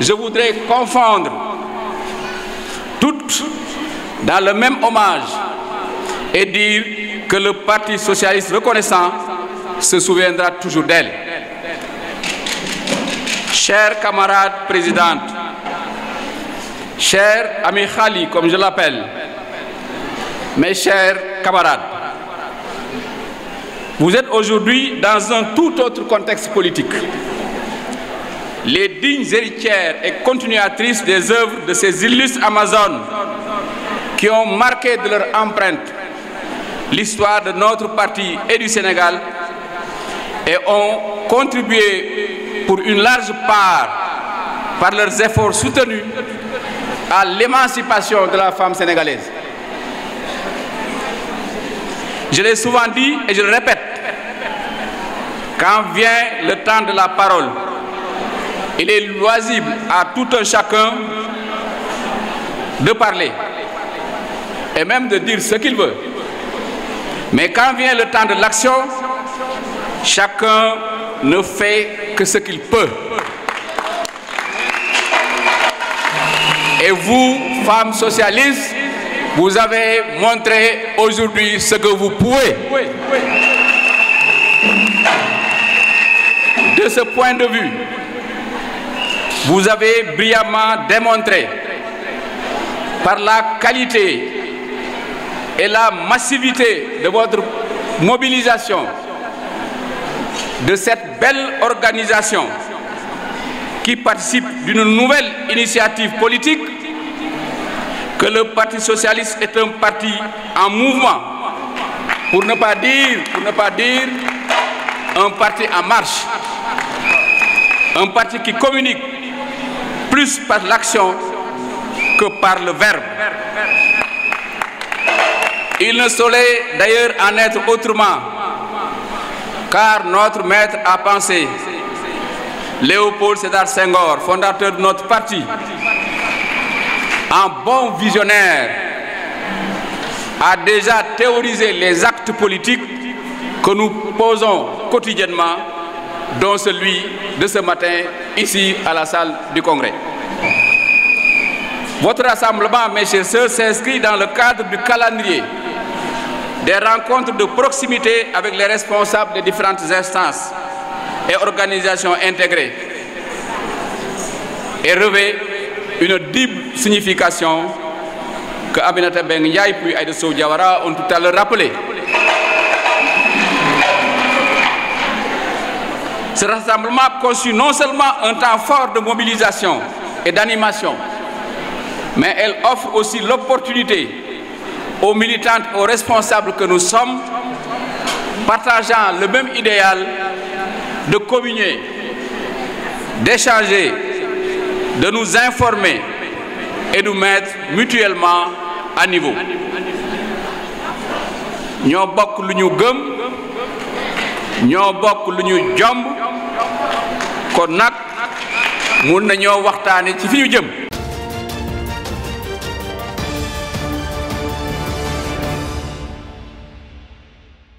je voudrais confondre toutes dans le même hommage et dire que le Parti socialiste reconnaissant se souviendra toujours d'elle. Chers camarades présidentes, chers amis Khali, comme je l'appelle, mes chers camarades, vous êtes aujourd'hui dans un tout autre contexte politique. Les dignes héritières et continuatrices des œuvres de ces illustres Amazones qui ont marqué de leur empreinte l'histoire de notre parti et du Sénégal et ont contribué pour une large part par leurs efforts soutenus à l'émancipation de la femme sénégalaise. Je l'ai souvent dit et je le répète, quand vient le temps de la parole, il est loisible à tout un chacun de parler et même de dire ce qu'il veut. Mais quand vient le temps de l'action, chacun ne fait que ce qu'il peut. Et vous, femmes socialistes, vous avez montré aujourd'hui ce que vous pouvez. De ce point de vue, vous avez brillamment démontré par la qualité et la massivité de votre mobilisation de cette belle organisation qui participe d'une nouvelle initiative politique que le Parti socialiste est un parti en mouvement, pour ne pas dire un parti en marche, un parti qui communique plus par l'action que par le verbe. Il ne saurait d'ailleurs en être autrement, car notre maître a pensé, Léopold Sédar Senghor, fondateur de notre parti, en bon visionnaire, a déjà théorisé les actes politiques que nous posons quotidiennement, dont celui de ce matin, ici à la salle du Congrès. Votre rassemblement, mes chers sœurs, s'inscrit dans le cadre du calendrier des rencontres de proximité avec les responsables des différentes instances et organisations intégrées et revêt une double signification que Aminata Mbengue Ndiaye puis Aïda Sow Diawara ont tout à l'heure rappelé. Ce rassemblement constitue non seulement un temps fort de mobilisation et d'animation, mais elle offre aussi l'opportunité aux militantes, aux responsables que nous sommes, partageant le même idéal, de communier, d'échanger, de nous informer et nous mettre mutuellement à niveau. Ñoo bokk lu ñu gëm, ñoo bokk lu ñu jomb, kon nag mun nañoo waxtaane ci fi ñu jëm.